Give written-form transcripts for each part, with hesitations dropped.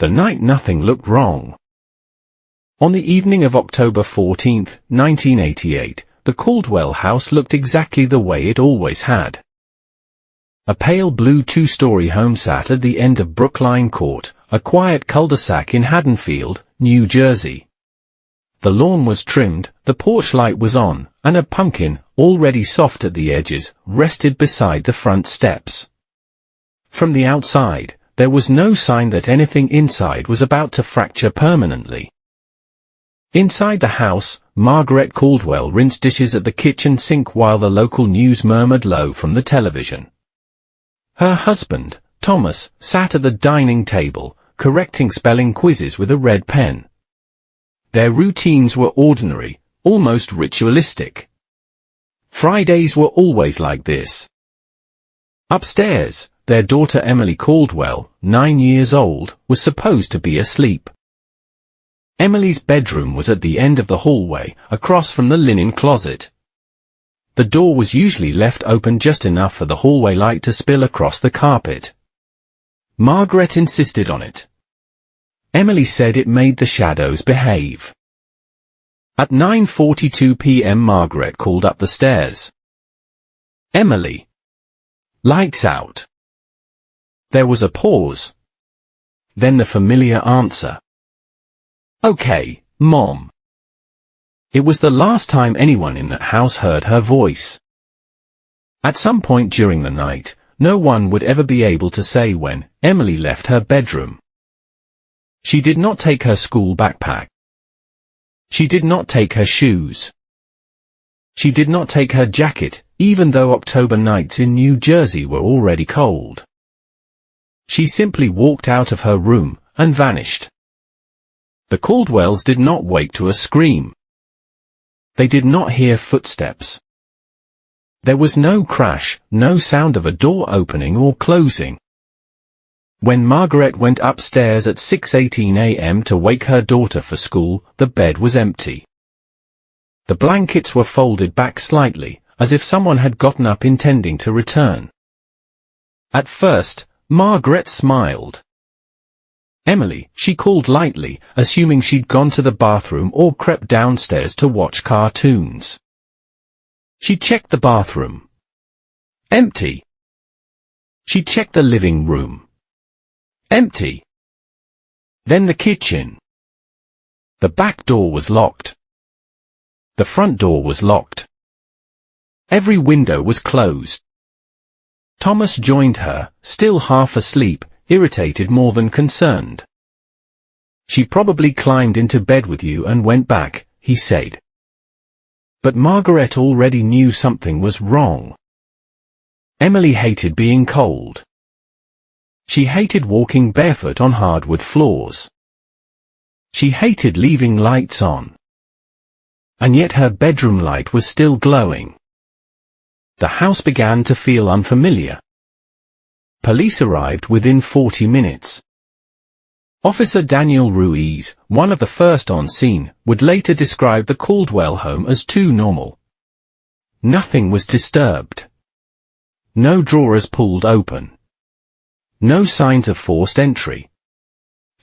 The night nothing looked wrong. On the evening of October 14, 1988, the Caldwell house looked exactly the way it always had. A pale blue two-story home sat at the end of Brookline Court, a quiet cul-de-sac in Haddonfield, New Jersey. The lawn was trimmed, the porch light was on, and a pumpkin, already soft at the edges, rested beside the front steps. From the outside, there was no sign that anything inside was about to fracture permanently. Inside the house, Margaret Caldwell rinsed dishes at the kitchen sink while the local news murmured low from the television. Her husband, Thomas, sat at the dining table, correcting spelling quizzes with a red pen. Their routines were ordinary, almost ritualistic. Fridays were always like this. Upstairs, their daughter Emily Caldwell, 9 years old, was supposed to be asleep. Emily's bedroom was at the end of the hallway, across from the linen closet. The door was usually left open just enough for the hallway light to spill across the carpet. Margaret insisted on it. Emily said it made the shadows behave. At 9:42 p.m. Margaret called up the stairs. "Emily. Lights out." There was a pause. Then the familiar answer. "Okay, Mom." It was the last time anyone in that house heard her voice. At some point during the night, no one would ever be able to say when Emily left her bedroom. She did not take her school backpack. She did not take her shoes. She did not take her jacket, even though October nights in New Jersey were already cold. She simply walked out of her room and vanished. The Caldwells did not wake to a scream. They did not hear footsteps. There was no crash, no sound of a door opening or closing. When Margaret went upstairs at 6:18 a.m. to wake her daughter for school, the bed was empty. The blankets were folded back slightly, as if someone had gotten up intending to return. At first, Margaret smiled. "Emily," she called lightly, assuming she'd gone to the bathroom or crept downstairs to watch cartoons. She checked the bathroom. Empty. She checked the living room. Empty. Then the kitchen. The back door was locked. The front door was locked. Every window was closed. Thomas joined her, still half asleep, irritated more than concerned. "She probably climbed into bed with you and went back," he said. But Margaret already knew something was wrong. Emily hated being cold. She hated walking barefoot on hardwood floors. She hated leaving lights on. And yet her bedroom light was still glowing. The house began to feel unfamiliar. Police arrived within 40 minutes. Officer Daniel Ruiz, one of the first on scene, would later describe the Caldwell home as too normal. Nothing was disturbed. No drawers pulled open. No signs of forced entry.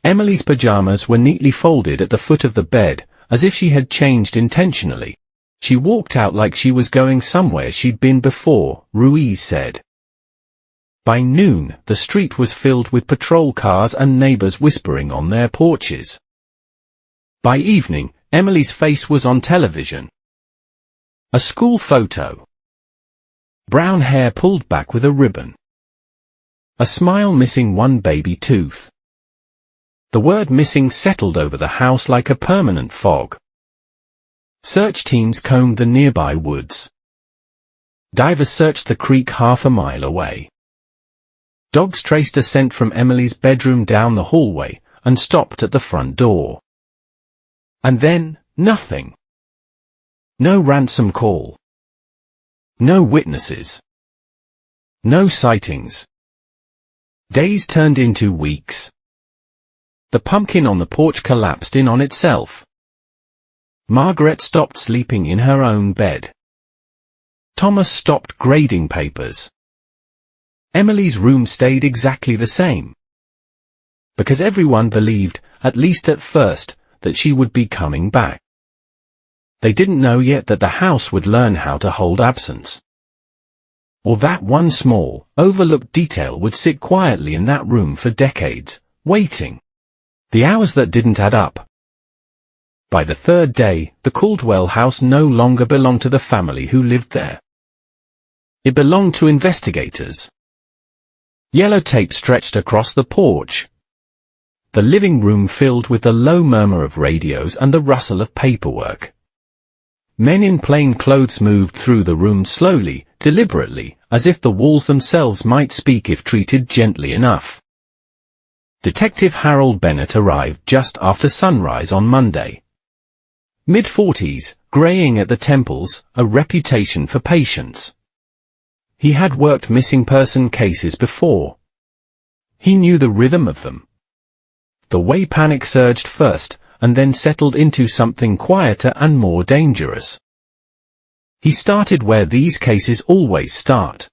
Emily's pajamas were neatly folded at the foot of the bed, as if she had changed intentionally. She walked out like she was going somewhere she'd been before, Ruiz said. By noon, the street was filled with patrol cars and neighbors whispering on their porches. By evening, Emily's face was on television. A school photo. Brown hair pulled back with a ribbon. A smile missing one baby tooth. The word missing settled over the house like a permanent fog. Search teams combed the nearby woods. Divers searched the creek half a mile away. Dogs traced a scent from Emily's bedroom down the hallway, and stopped at the front door. And then, nothing. No ransom call. No witnesses. No sightings. Days turned into weeks. The pumpkin on the porch collapsed in on itself. Margaret stopped sleeping in her own bed. Thomas stopped grading papers. Emily's room stayed exactly the same. because everyone believed, at least at first, that she would be coming back. They didn't know yet that the house would learn how to hold absence. Or that one small, overlooked detail would sit quietly in that room for decades, waiting. The hours that didn't add up. By the third day, the Caldwell house no longer belonged to the family who lived there. It belonged to investigators. Yellow tape stretched across the porch. The living room filled with the low murmur of radios and the rustle of paperwork. Men in plain clothes moved through the room slowly, deliberately, as if the walls themselves might speak if treated gently enough. Detective Harold Bennett arrived just after sunrise on Monday. Mid-40s, graying at the temples, a reputation for patience. He had worked missing person cases before. He knew the rhythm of them. The way panic surged first, and then settled into something quieter and more dangerous. He started where these cases always start.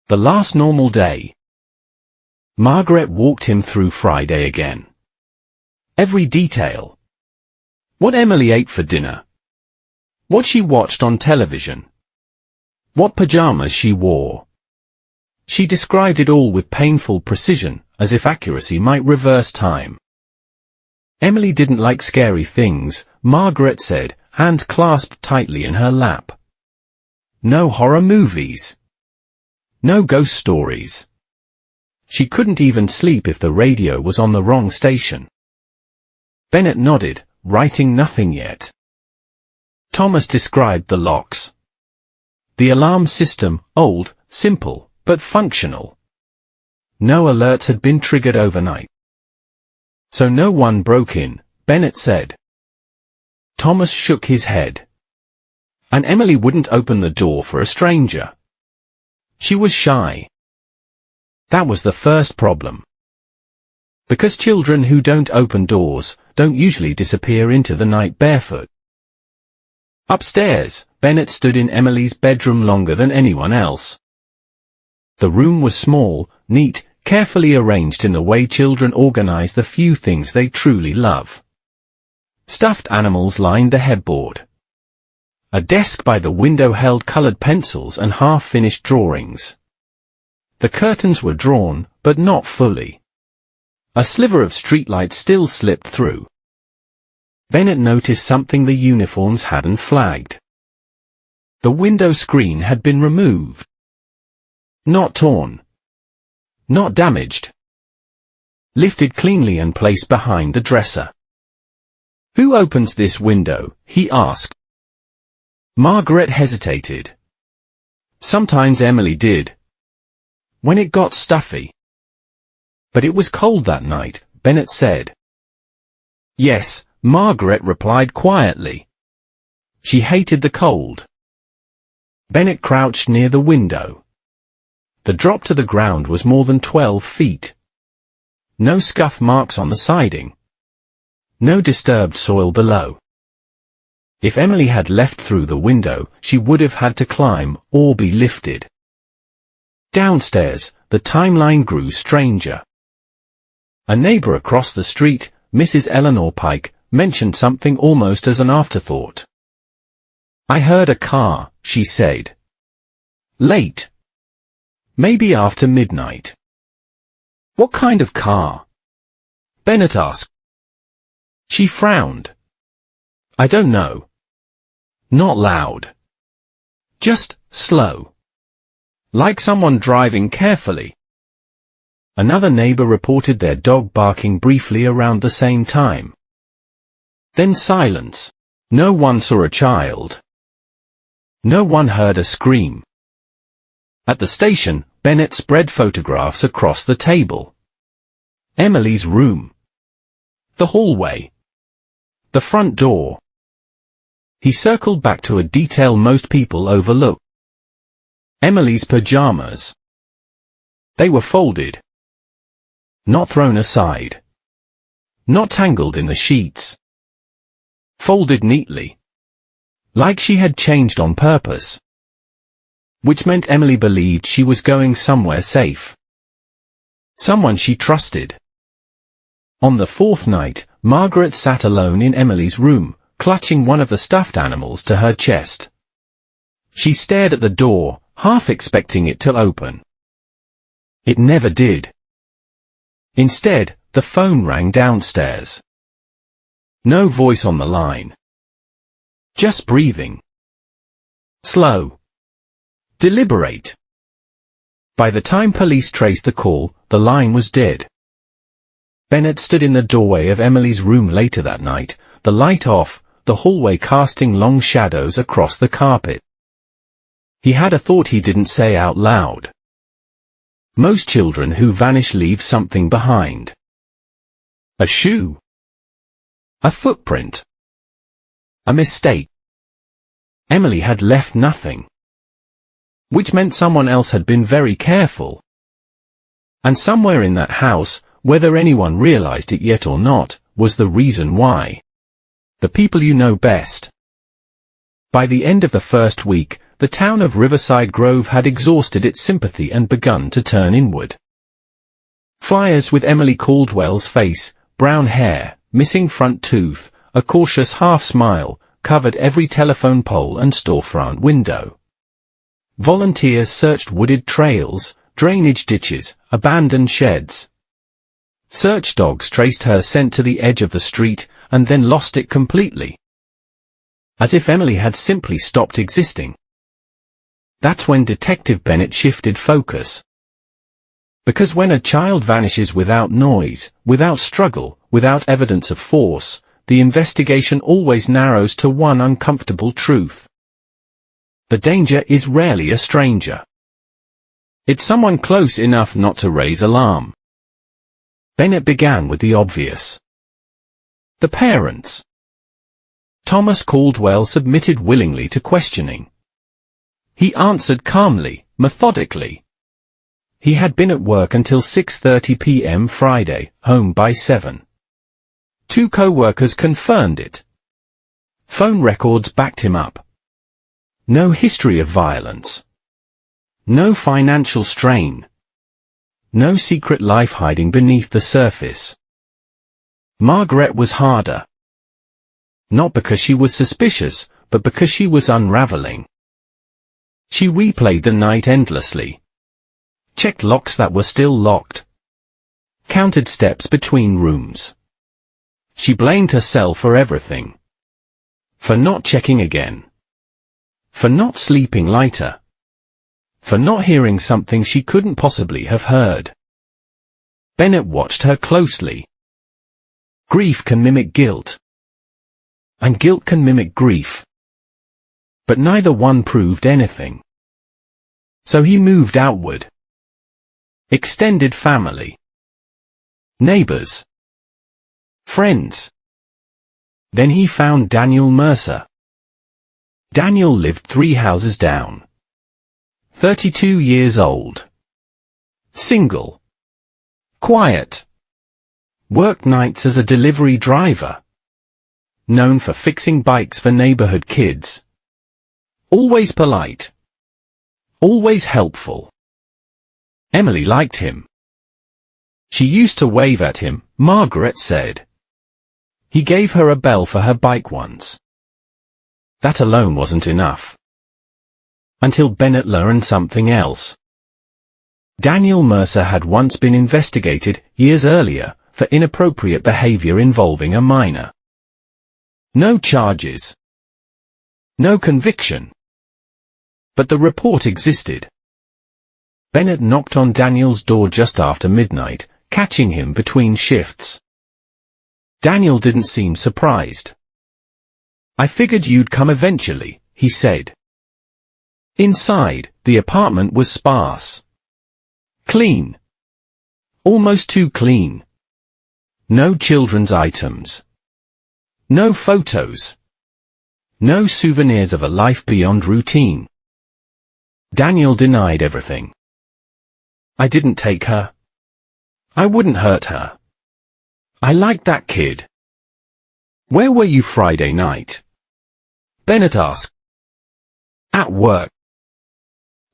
The last normal day. Margaret walked him through Friday again. Every detail. What Emily ate for dinner. What she watched on television. What pajamas she wore. She described it all with painful precision, as if accuracy might reverse time. Emily didn't like scary things, Margaret said, hands clasped tightly in her lap. No horror movies. No ghost stories. She couldn't even sleep if the radio was on the wrong station. Bennett nodded, writing nothing yet. Thomas described the locks. The alarm system, old, simple, but functional. No alerts had been triggered overnight. So no one broke in, Bennett said. Thomas shook his head. And Emily wouldn't open the door for a stranger. She was shy. That was the first problem. Because children who don't open doors, don't usually disappear into the night barefoot. Upstairs, Bennett stood in Emily's bedroom longer than anyone else. The room was small, neat, carefully arranged in the way children organize the few things they truly love. Stuffed animals lined the headboard. A desk by the window held colored pencils and half-finished drawings. The curtains were drawn, but not fully. A sliver of streetlight still slipped through. Bennett noticed something the uniforms hadn't flagged. The window screen had been removed. Not torn. Not damaged. Lifted cleanly and placed behind the dresser. Who opens this window? He asked. Margaret hesitated. Sometimes Emily did. When it got stuffy. But it was cold that night, Bennett said. Yes, Margaret replied quietly. She hated the cold. Bennett crouched near the window. The drop to the ground was more than 12 feet. No scuff marks on the siding. No disturbed soil below. If Emily had left through the window, she would have had to climb, or be lifted. Downstairs, the timeline grew stranger. A neighbor across the street, Mrs. Eleanor Pike, mentioned something almost as an afterthought. I heard a car, she said. Late. Maybe after midnight. What kind of car? Bennett asked. She frowned. I don't know. Not loud. Just slow. Like someone driving carefully. Another neighbor reported their dog barking briefly around the same time. Then silence. No one saw a child. No one heard a scream. At the station, Bennett spread photographs across the table. Emily's room. The hallway. The front door. He circled back to a detail most people overlook. Emily's pajamas. They were folded. Not thrown aside. Not tangled in the sheets. Folded neatly. Like she had changed on purpose. Which meant Emily believed she was going somewhere safe. Someone she trusted. On the fourth night, Margaret sat alone in Emily's room, clutching one of the stuffed animals to her chest. She stared at the door, half expecting it to open. It never did. Instead, the phone rang downstairs. No voice on the line. Just breathing. Slow. Deliberate. By the time police traced the call, the line was dead. Bennett stood in the doorway of Emily's room later that night, the light off, the hallway casting long shadows across the carpet. He had a thought he didn't say out loud. Most children who vanish leave something behind. A shoe. A footprint. A mistake. Emily had left nothing. Which meant someone else had been very careful. And somewhere in that house, whether anyone realized it yet or not, was the reason why. The people you know best. By the end of the first week, the town of Riverside Grove had exhausted its sympathy and begun to turn inward. Flyers with Emily Caldwell's face, brown hair, missing front tooth, a cautious half-smile, covered every telephone pole and storefront window. Volunteers searched wooded trails, drainage ditches, abandoned sheds. Search dogs traced her scent to the edge of the street, and then lost it completely. As if Emily had simply stopped existing. That's when Detective Bennett shifted focus. Because when a child vanishes without noise, without struggle, without evidence of force, the investigation always narrows to one uncomfortable truth. The danger is rarely a stranger. It's someone close enough not to raise alarm. Bennett began with the obvious. The parents. Thomas Caldwell submitted willingly to questioning. He answered calmly, methodically. He had been at work until 6:30 p.m. Friday, home by 7. 2 co-workers confirmed it. Phone records backed him up. No history of violence. No financial strain. No secret life hiding beneath the surface. Margaret was harder. Not because she was suspicious, but because she was unraveling. She replayed the night endlessly. Checked locks that were still locked. Counted steps between rooms. She blamed herself for everything. For not checking again. For not sleeping lighter. For not hearing something she couldn't possibly have heard. Bennett watched her closely. Grief can mimic guilt. And guilt can mimic grief. But neither one proved anything. So he moved outward. Extended family. Neighbors. Friends. Then he found Daniel Mercer. Daniel lived 3 houses down. 32 years old. Single. Quiet. Worked nights as a delivery driver. Known for fixing bikes for neighborhood kids. Always polite. Always helpful. Emily liked him. She used to wave at him, Margaret said. He gave her a bell for her bike once. That alone wasn't enough. Until Bennett learned something else. Daniel Mercer had once been investigated, years earlier, for inappropriate behavior involving a minor. No charges. No conviction. But the report existed. Bennett knocked on Daniel's door just after midnight, catching him between shifts. Daniel didn't seem surprised. I figured you'd come eventually, he said. Inside, the apartment was sparse. Clean. Almost too clean. No children's items. No photos. No souvenirs of a life beyond routine. Daniel denied everything. I didn't take her. I wouldn't hurt her. I liked that kid. Where were you Friday night? Bennett asked. At work.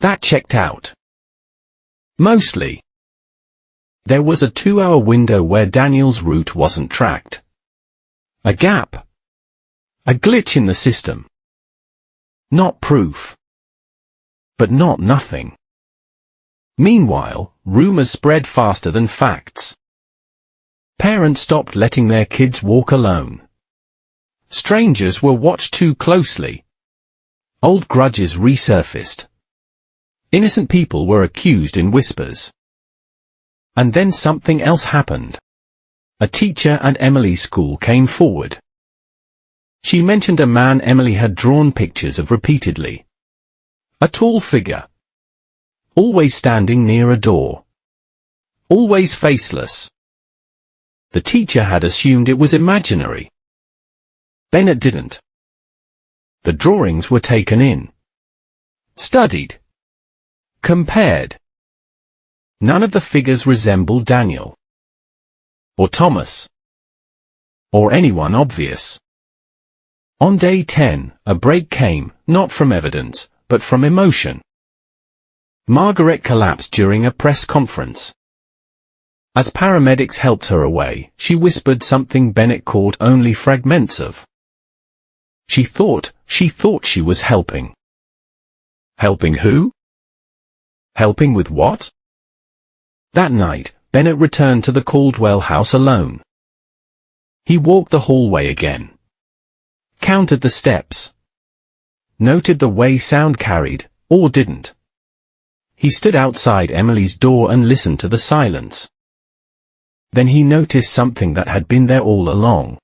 That checked out. Mostly. There was a 2-hour window where Daniel's route wasn't tracked. A gap. A glitch in the system. Not proof. But not nothing. Meanwhile, rumors spread faster than facts. Parents stopped letting their kids walk alone. Strangers were watched too closely. Old grudges resurfaced. Innocent people were accused in whispers. And then something else happened. A teacher at Emily's school came forward. She mentioned a man Emily had drawn pictures of repeatedly. A tall figure. Always standing near a door. Always faceless. The teacher had assumed it was imaginary. Bennett didn't. The drawings were taken in. Studied. Compared. None of the figures resembled Daniel. Or Thomas. Or anyone obvious. On day 10, a break came, not from evidence, but from emotion. Margaret collapsed during a press conference. As paramedics helped her away, she whispered something Bennett caught only fragments of. She thought she was helping. Helping who? Helping with what? That night, Bennett returned to the Caldwell house alone. He walked the hallway again. Counted the steps. Noted the way sound carried, or didn't. He stood outside Emily's door and listened to the silence. Then he noticed something that had been there all along.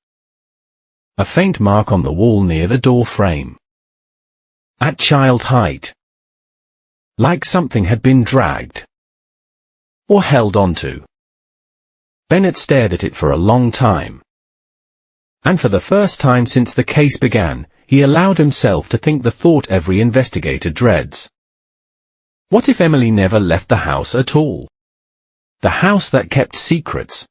A faint mark on the wall near the door frame. At child height. Like something had been dragged. Or held onto. Bennett stared at it for a long time. And for the first time since the case began, he allowed himself to think the thought every investigator dreads. What if Emily never left the house at all? The house that kept secrets.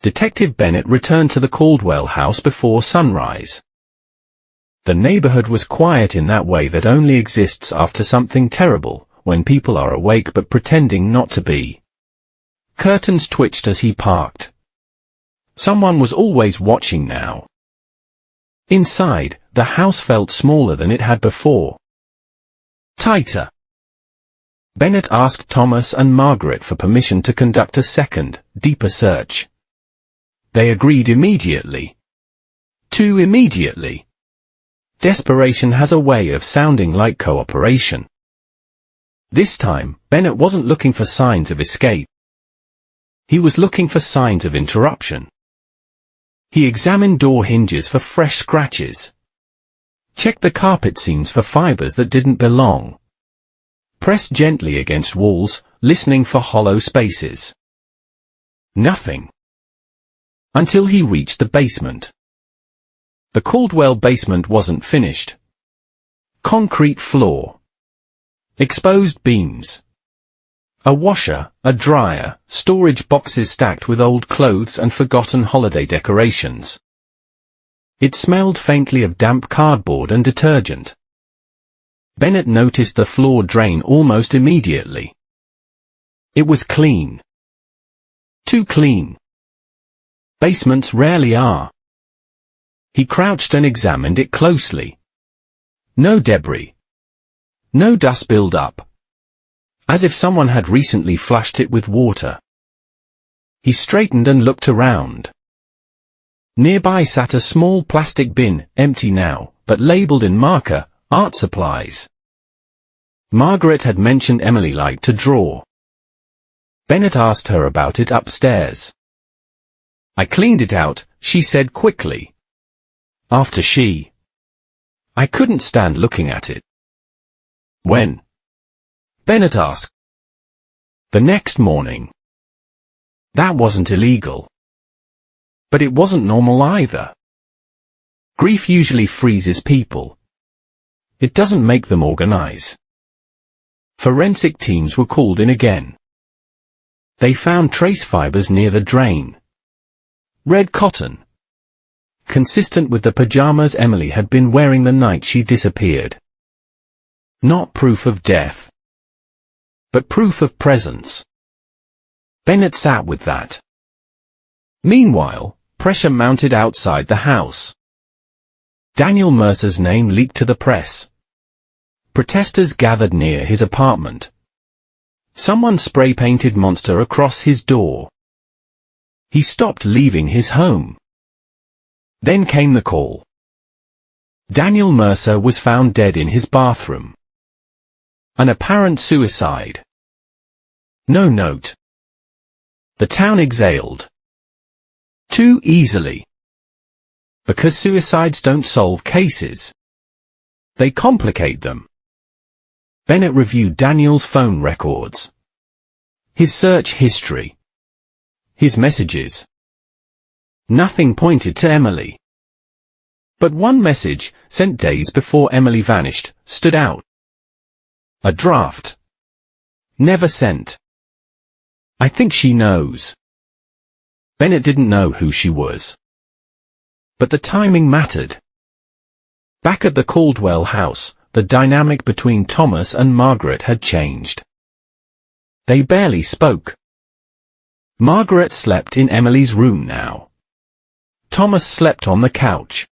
Detective Bennett returned to the Caldwell house before sunrise. The neighborhood was quiet in that way that only exists after something terrible, when people are awake but pretending not to be. Curtains twitched as he parked. Someone was always watching now. Inside, the house felt smaller than it had before. Tighter. Bennett asked Thomas and Margaret for permission to conduct a second, deeper search. They agreed immediately. Too immediately. Desperation has a way of sounding like cooperation. This time, Bennett wasn't looking for signs of escape. He was looking for signs of interruption. He examined door hinges for fresh scratches. Checked the carpet seams for fibers that didn't belong. Pressed gently against walls, listening for hollow spaces. Nothing. Until he reached the basement. The Caldwell basement wasn't finished. Concrete floor. Exposed beams. A washer, a dryer, storage boxes stacked with old clothes and forgotten holiday decorations. It smelled faintly of damp cardboard and detergent. Bennett noticed the floor drain almost immediately. It was clean. Too clean. Basements rarely are. He crouched and examined it closely. No debris. No dust build-up. As if someone had recently flushed it with water. He straightened and looked around. Nearby sat a small plastic bin, empty now, but labeled in marker, art supplies. Margaret had mentioned Emily liked to draw. Bennett asked her about it upstairs. I cleaned it out, she said quickly. After she. I couldn't stand looking at it. When? Bennett asked. The next morning. That wasn't illegal. But it wasn't normal either. Grief usually freezes people. It doesn't make them organize. Forensic teams were called in again. They found trace fibers near the drain. Red cotton. Consistent with the pajamas Emily had been wearing the night she disappeared. Not proof of death. But proof of presence. Bennett sat with that. Meanwhile, pressure mounted outside the house. Daniel Mercer's name leaked to the press. Protesters gathered near his apartment. Someone spray-painted monster across his door. He stopped leaving his home. Then came the call. Daniel Mercer was found dead in his bathroom. An apparent suicide. No note. The town exhaled. Too easily. Because suicides don't solve cases. They complicate them. Bennett reviewed Daniel's phone records. His search history. His messages. Nothing pointed to Emily. But one message, sent days before Emily vanished, stood out. A draft. Never sent. I think she knows. Bennett didn't know who she was. But the timing mattered. Back at the Caldwell house, the dynamic between Thomas and Margaret had changed. They barely spoke. Margaret slept in Emily's room now. Thomas slept on the couch.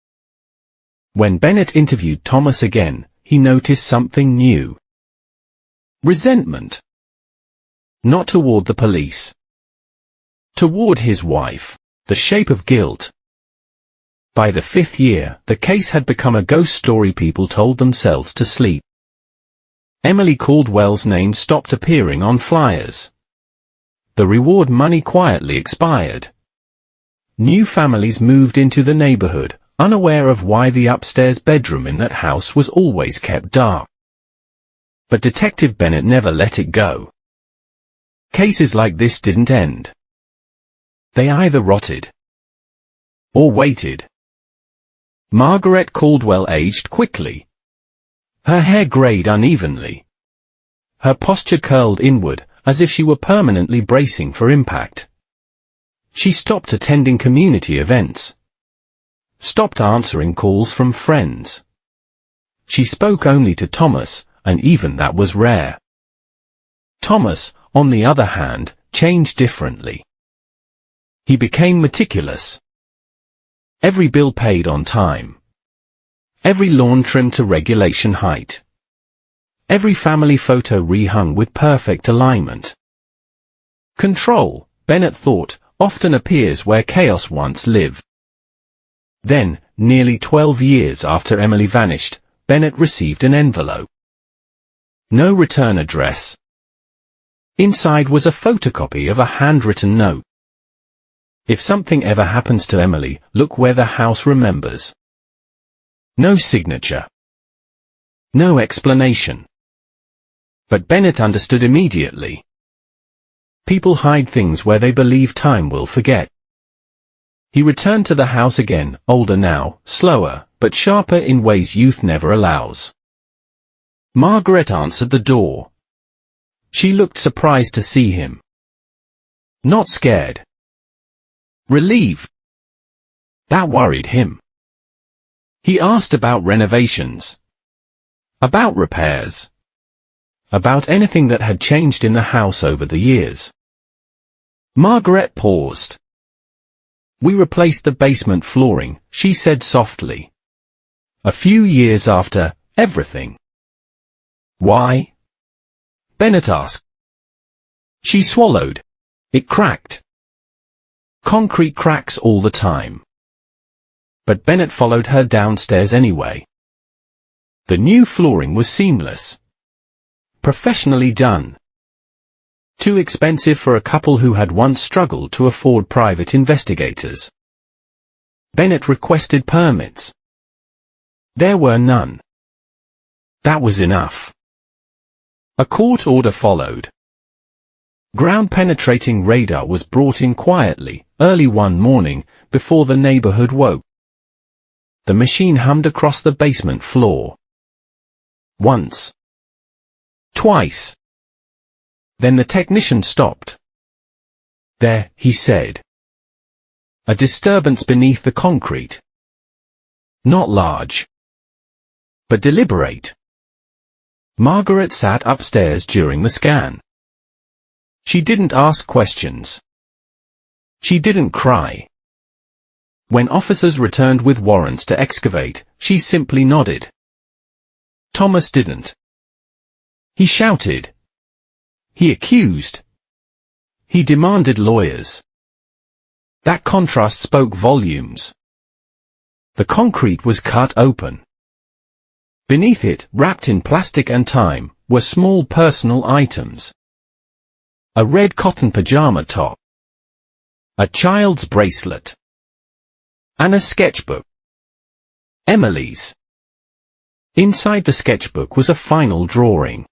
When Bennett interviewed Thomas again, he noticed something new. Resentment. Not toward the police. Toward his wife, the shape of guilt. By the 5th year, the case had become a ghost story people told themselves to sleep. Emily Caldwell's name stopped appearing on flyers. The reward money quietly expired. New families moved into the neighborhood, unaware of why the upstairs bedroom in that house was always kept dark. But Detective Bennett never let it go. Cases like this didn't end. They either rotted or waited. Margaret Caldwell aged quickly. Her hair grayed unevenly. Her posture curled inward, as if she were permanently bracing for impact. She stopped attending community events. Stopped answering calls from friends. She spoke only to Thomas, and even that was rare. Thomas, on the other hand, changed differently. He became meticulous. Every bill paid on time. Every lawn trimmed to regulation height. Every family photo rehung with perfect alignment. Control, Bennett thought, often appears where chaos once lived. Then, nearly 12 years after Emily vanished, Bennett received an envelope. No return address. Inside was a photocopy of a handwritten note. If something ever happens to Emily, look where the house remembers. No signature. No explanation. But Bennett understood immediately. People hide things where they believe time will forget. He returned to the house again, older now, slower, but sharper in ways youth never allows. Margaret answered the door. She looked surprised to see him. Not scared. Relieved. That worried him. He asked about renovations. About repairs. About anything that had changed in the house over the years. Margaret paused. We replaced the basement flooring, she said softly. A few years after everything. Why? Bennett asked. She swallowed. It cracked. Concrete cracks all the time. But Bennett followed her downstairs anyway. The new flooring was seamless. Professionally done. Too expensive for a couple who had once struggled to afford private investigators. Bennett requested permits. There were none. That was enough. A court order followed. Ground-penetrating radar was brought in quietly, early one morning, before the neighborhood woke. The machine hummed across the basement floor. Once. Twice. Then the technician stopped. There, he said. A disturbance beneath the concrete. Not large. But deliberate. Margaret sat upstairs during the scan. She didn't ask questions. She didn't cry. When officers returned with warrants to excavate, she simply nodded. Thomas didn't. He shouted. He accused. He demanded lawyers. That contrast spoke volumes. The concrete was cut open. Beneath it, wrapped in plastic and time, were small personal items. A red cotton pajama top. A child's bracelet. And a sketchbook. Emily's. Inside the sketchbook was a final drawing.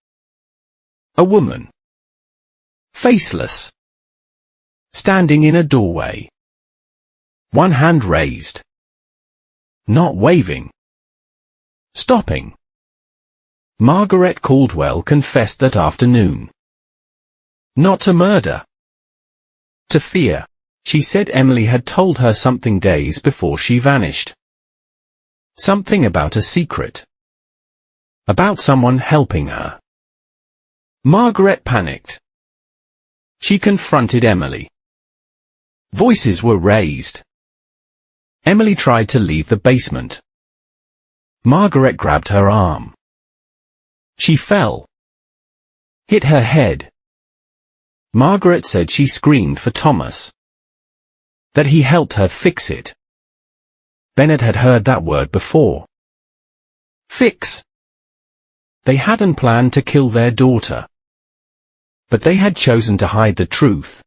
A woman. Faceless. Standing in a doorway. One hand raised. Not waving. Stopping. Margaret Caldwell confessed that afternoon. Not to murder. To fear. She said Emily had told her something days before she vanished. Something about a secret. About someone helping her. Margaret panicked. She confronted Emily. Voices were raised. Emily tried to leave the basement. Margaret grabbed her arm. She fell. Hit her head. Margaret said she screamed for Thomas. That he helped her fix it. Bennett had heard that word before. Fix. They hadn't planned to kill their daughter. But they had chosen to hide the truth.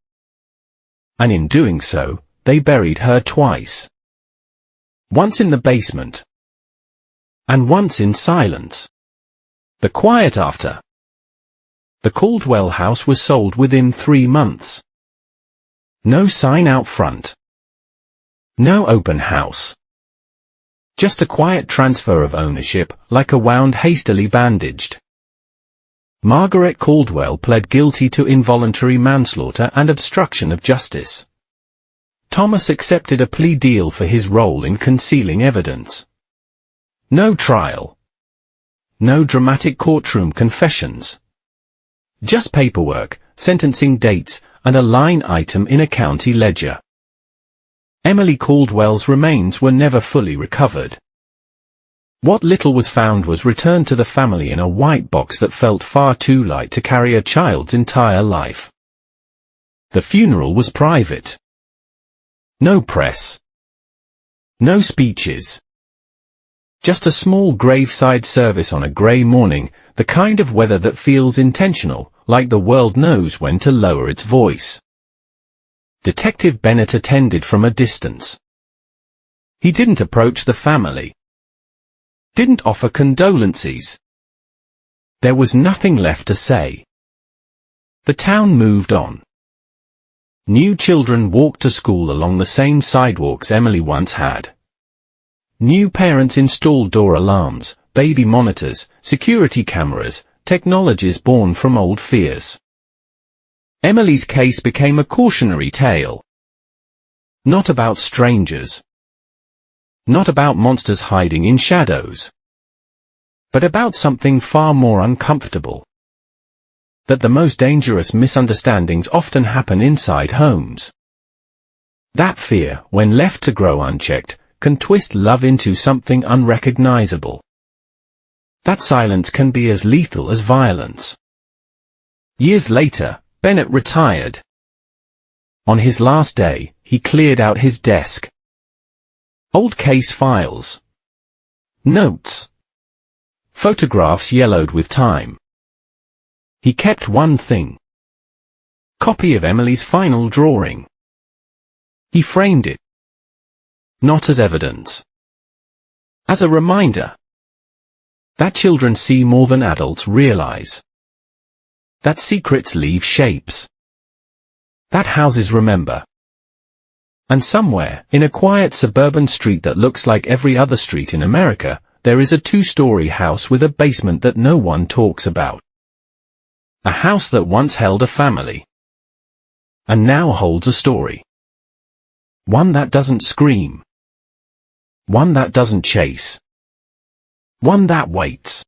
And in doing so, they buried her twice. Once in the basement. And once in silence. The quiet after. The Caldwell house was sold within 3 months. No sign out front. No open house. Just a quiet transfer of ownership, like a wound hastily bandaged. Margaret Caldwell pled guilty to involuntary manslaughter and obstruction of justice. Thomas accepted a plea deal for his role in concealing evidence. No trial. No dramatic courtroom confessions. Just paperwork, sentencing dates, and a line item in a county ledger. Emily Caldwell's remains were never fully recovered. What little was found was returned to the family in a white box that felt far too light to carry a child's entire life. The funeral was private. No press. No speeches. Just a small graveside service on a grey morning, the kind of weather that feels intentional, like the world knows when to lower its voice. Detective Bennett attended from a distance. He didn't approach the family. Didn't offer condolences. There was nothing left to say. The town moved on. New children walked to school along the same sidewalks Emily once had. New parents installed door alarms, baby monitors, security cameras, technologies born from old fears. Emily's case became a cautionary tale. Not about strangers. Not about monsters hiding in shadows. But about something far more uncomfortable. That the most dangerous misunderstandings often happen inside homes. That fear, when left to grow unchecked, can twist love into something unrecognizable. That silence can be as lethal as violence. Years later, Bennett retired. On his last day, he cleared out his desk. Old case files. Notes. Photographs yellowed with time. He kept one thing. Copy of Emily's final drawing. He framed it. Not as evidence. As a reminder. That children see more than adults realize. That secrets leave shapes. That houses remember. And somewhere, in a quiet suburban street that looks like every other street in America, there is a 2-story house with a basement that no one talks about. A house that once held a family. And now holds a story. One that doesn't scream. One that doesn't chase. One that waits.